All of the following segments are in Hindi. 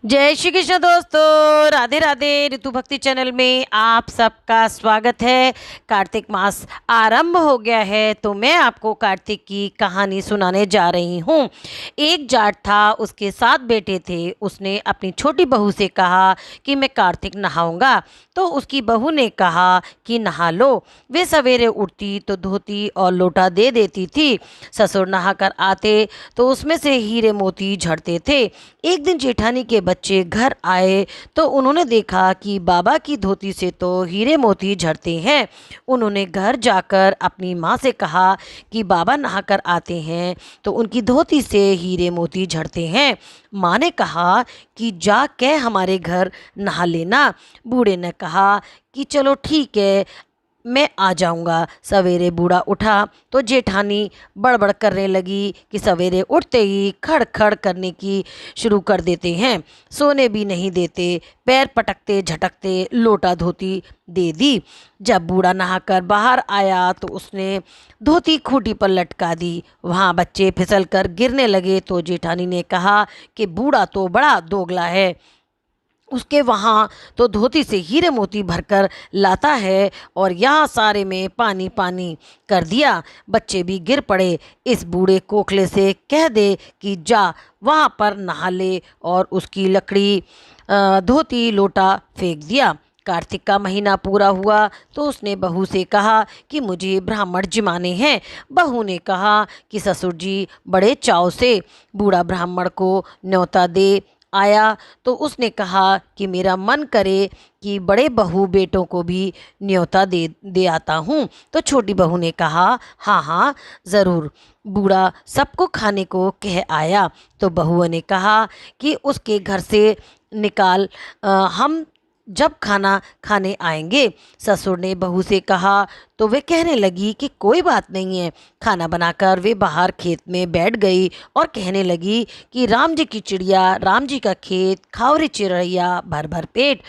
जय श्री कृष्ण दोस्तों, राधे राधे। ऋतु भक्ति चैनल में आप सबका स्वागत है। कार्तिक मास आरंभ हो गया है तो मैं आपको कार्तिक की कहानी सुनाने जा रही हूँ। एक जाट था, उसके 7 बेटे थे। उसने अपनी छोटी बहू से कहा कि मैं कार्तिक नहाऊंगा, तो उसकी बहू ने कहा कि नहा लो। वे सवेरे उठती तो धोती और लोटा दे देती थी। ससुर नहाकर आते तो उसमें से हीरे मोती झड़ते थे। एक दिन जेठानी के बच्चे घर आए तो उन्होंने देखा कि बाबा की धोती से तो हीरे मोती झड़ते हैं। उन्होंने घर जाकर अपनी माँ से कहा कि बाबा नहाकर आते हैं तो उनकी धोती से हीरे मोती झड़ते हैं। माँ ने कहा कि जा के हमारे घर नहा लेना। बूढ़े ने कहा कि चलो ठीक है, मैं आ जाऊंगा। सवेरे बूढ़ा उठा तो जेठानी बड़बड़ करने लगी कि सवेरे उठते ही खड़ खड़ करने की शुरू कर देते हैं, सोने भी नहीं देते। पैर पटकते झटकते लोटा धोती दे दी। जब बूढ़ा नहाकर बाहर आया तो उसने धोती खूंटी पर लटका दी। वहाँ बच्चे फिसल कर गिरने लगे तो जेठानी ने कहा कि बूढ़ा तो बड़ा दोगला है, उसके वहाँ तो धोती से हीरे मोती भरकर लाता है और यहाँ सारे में पानी पानी कर दिया। बच्चे भी गिर पड़े। इस बूढ़े कोखले से कह दे कि जा वहाँ पर नहा ले, और उसकी लकड़ी धोती लोटा फेंक दिया। कार्तिक का महीना पूरा हुआ तो उसने बहू से कहा कि मुझे ब्राह्मण जिमाने हैं। बहू ने कहा कि ससुर जी बड़े चाव से बूढ़ा ब्राह्मण को न्योता दे आया तो उसने कहा कि मेरा मन करे कि बड़े बहू बेटों को भी न्योता दे दे आता हूँ। तो छोटी बहू ने कहा हाँ हाँ ज़रूर। बूढ़ा सबको खाने को कह आया तो बहुओं ने कहा कि उसके घर से निकाल, हम जब खाना खाने आएंगे। ससुर ने बहू से कहा तो वे कहने लगी कि कोई बात नहीं है। खाना बनाकर वे बाहर खेत में बैठ गई और कहने लगी कि राम जी की चिड़िया, राम जी का खेत, खाओ रे चिड़ैया भर भर पेट।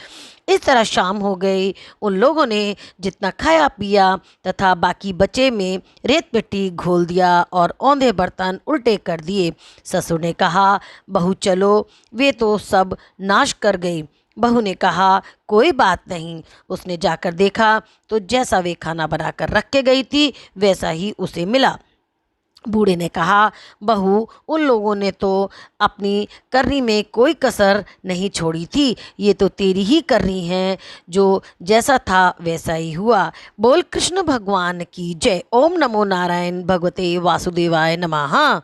इस तरह शाम हो गई। उन लोगों ने जितना खाया पिया तथा बाकी बचे में रेत मिट्टी घोल दिया और औंधे बर्तन उल्टे कर दिए। ससुर ने कहा बहू चलो, वे तो सब नाश कर गई। बहू ने कहा कोई बात नहीं। उसने जाकर देखा तो जैसा वे खाना बनाकर रख के गई थी वैसा ही उसे मिला। बूढ़े ने कहा बहू, उन लोगों ने तो अपनी करनी में कोई कसर नहीं छोड़ी थी, ये तो तेरी ही करनी है, जो जैसा था वैसा ही हुआ। बोल कृष्ण भगवान की जय। ओम नमो नारायण भगवते वासुदेवाय नमः।